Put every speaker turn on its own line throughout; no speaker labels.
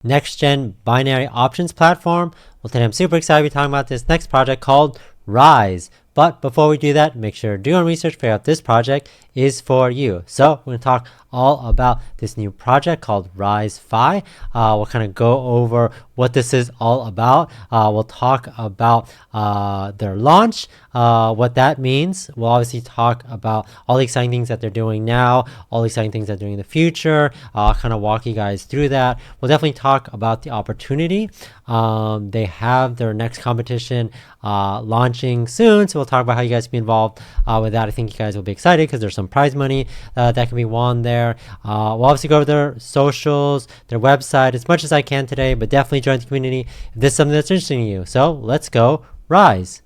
next-gen binary options platform. Well, today I'm super excited to be talking about this next project called Ryze. But before we do that, make sure to do your research, figure out this project is for you. So we're going to talk all about this new project called RyzeFi. We'll kind of go over what this is all about. We'll talk about their launch, what that means. We'll obviously talk about all the exciting things that they're doing now, all the exciting things they're doing in the future. I'll kind of walk you guys through that. We'll definitely talk about the opportunity. They have their next competition launching soon, so we'll talk about how you guys can be involved with that. I think you guys will be excited because there's some prize money that can be won there. We'll obviously go over their socials, their website as much as I can today, but definitely join the community if this is something that's interesting to you. So let's go Ryze.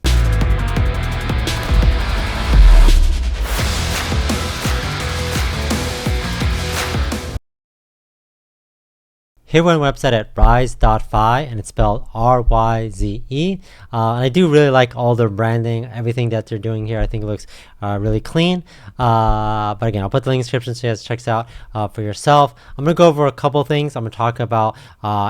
Here we're on the website at ryze.fi, and it's spelled R-Y-Z-E. And I do really like all their branding, everything that they're doing here. I think it looks really clean. But again, I'll put the link in the description so you guys check it out for yourself. I'm going to go over a couple things. I'm going to talk about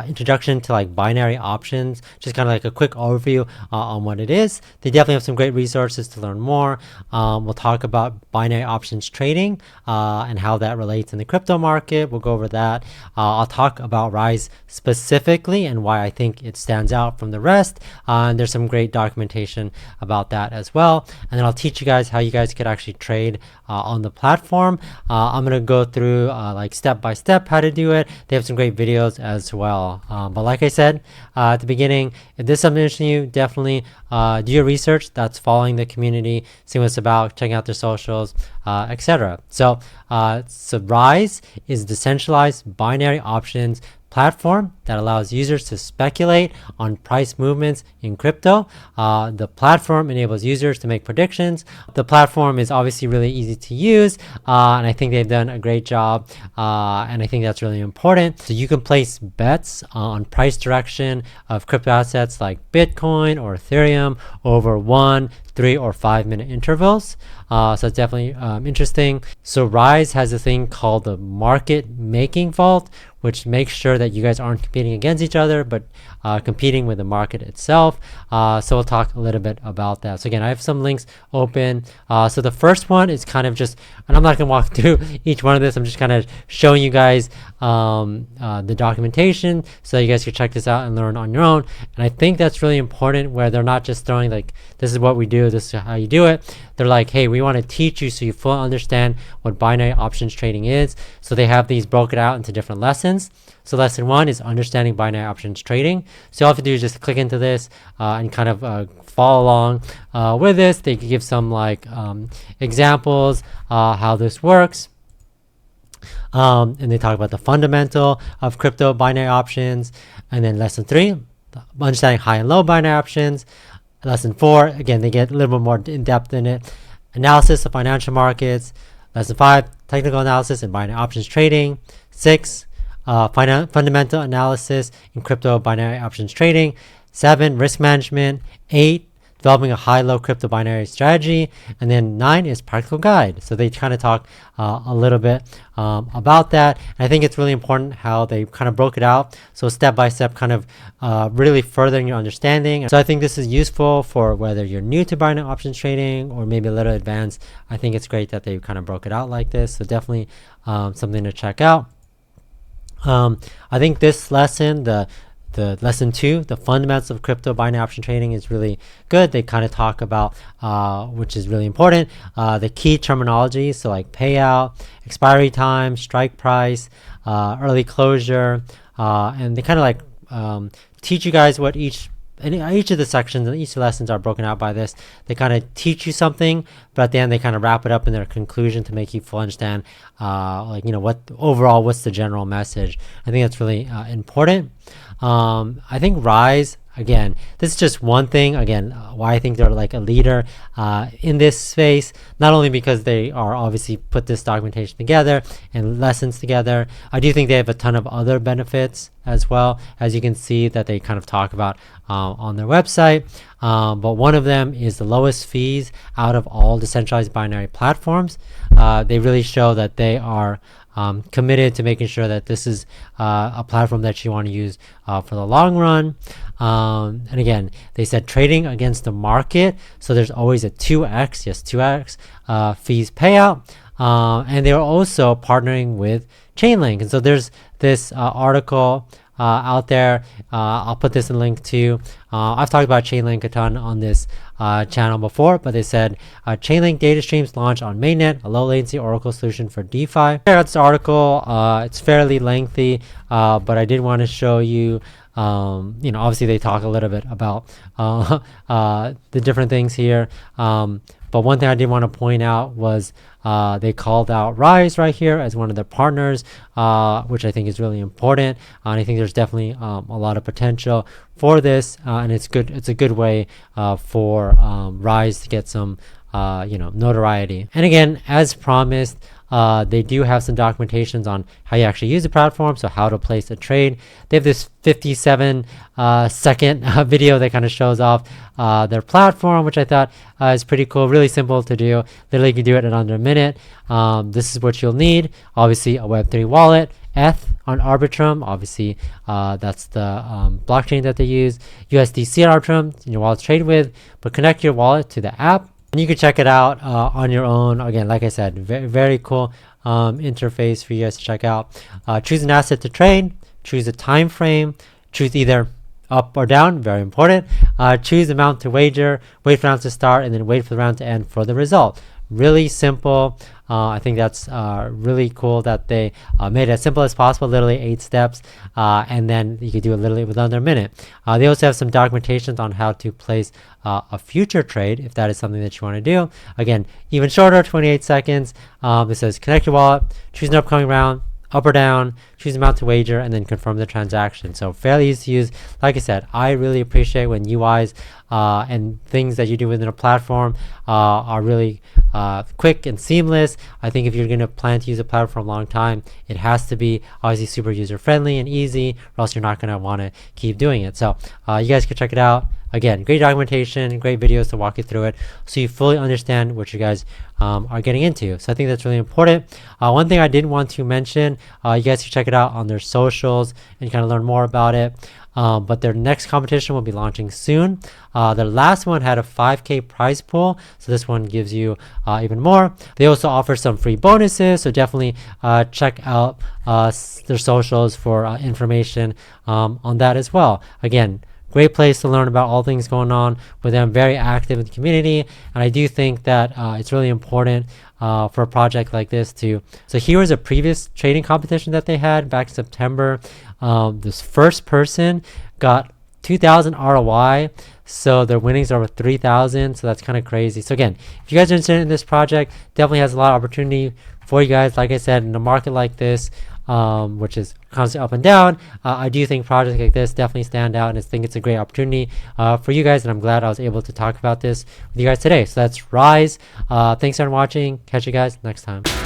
introduction to like binary options, just kind of like a quick overview on what it is. They definitely have some great resources to learn more. We'll talk about binary options trading and how that relates in the crypto market. We'll go over that. I'll talk about Ryze specifically and why I think it stands out from the rest. And there's some great documentation about that as well. And then I'll teach you guys how you guys could actually trade on the platform. I'm going to go through like step by step how to do it. They have some great videos as well. But like I said at the beginning, if this is something interesting to you, definitely do your research. That's following the community, seeing what it's about, checking out their socials, etc. So Ryze is decentralized binary options platform that allows users to speculate on price movements in crypto. The platform enables users to make predictions. The platform is obviously really easy to use, and I think they've done a great job, and I think that's really important. So you can place bets on price direction of crypto assets like Bitcoin or Ethereum over 1, 3, or 5 minute intervals. So it's definitely interesting. So Ryze has a thing called the market making vault, which makes sure that you guys aren't competing against each other, but competing with the market itself. So we'll talk a little bit about that. So again, I have some links open. So the first one is kind of just, and I'm not going to walk through each one of this. I'm just kind of showing you guys the documentation so you guys can check this out and learn on your own. And I think that's really important, where they're not just throwing like, this is what we do, this is how you do it. They're like, hey, we want to teach you so you fully understand what binary options trading is. So they have these broken out into different lessons. So lesson 1 is understanding binary options trading. So all you have to do is just click into this and kind of follow along with this. They give some like examples how this works. And they talk about the fundamental of crypto binary options. And then lesson 3, understanding high and low binary options. Lesson 4, again, they get a little bit more in depth in it. Analysis of financial markets. Lesson 5, technical analysis in binary options trading. 6, fundamental analysis in crypto binary options trading. 7, risk management. 8, developing a high-low crypto binary strategy. And then 9 is practical guide. So they kind of talk a little bit about that. And I think it's really important how they kind of broke it out. So step by step, kind of really furthering your understanding. So I think this is useful for whether you're new to binary options trading or maybe a little advanced. I think it's great that they kind of broke it out like this. So definitely something to check out. I think this lesson, the lesson 2, the fundamentals of crypto binary option trading, is really good. They kind of talk about, which is really important, the key terminology. So like payout, expiry time, strike price, early closure, and they kind of like teach you guys what each of the sections and each of the lessons are broken out by this. They kind of teach you something, but at the end they kind of wrap it up in their conclusion to make you fully understand, like, you know, what's the general message. I think that's really important. I think Ryze, again, this is just one thing, again, why I think they're like a leader in this space, not only because they are obviously put this documentation together and lessons together. I do think they have a ton of other benefits as well, as you can see that they kind of talk about on their website. But one of them is the lowest fees out of all decentralized binary platforms. They really show that they are committed to making sure that this is a platform that you want to use for the long run. And again, they said trading against the market, so there's always a 2x, yes, 2x fees payout. And they're also partnering with Chainlink. And so there's this article out there. I'll put this in link too. I've talked about Chainlink a ton on this channel before, but they said Chainlink data streams launch on mainnet, a low latency Oracle solution for DeFi. That's the article. It's fairly lengthy, but I did want to show you. Obviously they talk a little bit about the different things here. But one thing I did want to point out was they called out Ryze right here as one of their partners, which I think is really important. And I think there's definitely a lot of potential for this, and it's good. It's a good way for Ryze to get some notoriety. And again, as promised, they do have some documentations on how you actually use the platform, so how to place a trade. They have this 57-second video that kind of shows off their platform, which I thought is pretty cool. Really simple to do. Literally, you can do it in under a minute. This is what you'll need. Obviously, a Web3 wallet, ETH on Arbitrum. Obviously, that's the blockchain that they use. USDC on Arbitrum, in your wallet to trade with, but connect your wallet to the app. And you can check it out on your own. Again, like I said, very, very cool interface for you guys to check out. Choose an asset to trade, choose a time frame, choose either up or down, very important. Choose amount to wager, wait for round to start, and then wait for the round to end for the result. Really simple. I think that's really cool that they made it as simple as possible, literally 8 steps, and then you can do it literally within under a minute. They also have some documentation on how to place a future trade if that is something that you want to do. Again, even shorter, 28 seconds. It says connect your wallet, choose an upcoming round, up or down, choose amount to wager, and then confirm the transaction. So fairly easy to use. Like I said, I really appreciate when UIs and things that you do within a platform are really quick and seamless. I think if you're going to plan to use a platform for a long time, it has to be obviously super user friendly and easy, or else you're not going to want to keep doing it. So you guys can check it out. Again, great documentation, great videos to walk you through it so you fully understand what you guys are getting into. So I think that's really important. One thing I did want to mention, you guys can check it out on their socials and kind of learn more about it. But their next competition will be launching soon. Their last one had a 5K prize pool, so this one gives you even more. They also offer some free bonuses, so definitely check out their socials for information on that as well. Again, great place to learn about all things going on with them, very active in the community. And I do think that it's really important for a project like this to. So here was a previous trading competition that they had back in September. This first person got 2,000 ROI. So their winnings are over 3,000. So that's kind of crazy. So again, if you guys are interested in this project, definitely has a lot of opportunity for you guys. Like I said, in a market like this, which is constantly up and down, I do think projects like this definitely stand out, and I think it's a great opportunity for you guys, and I'm glad I was able to talk about this with you guys today. So that's Ryze. Thanks for watching. Catch you guys next time.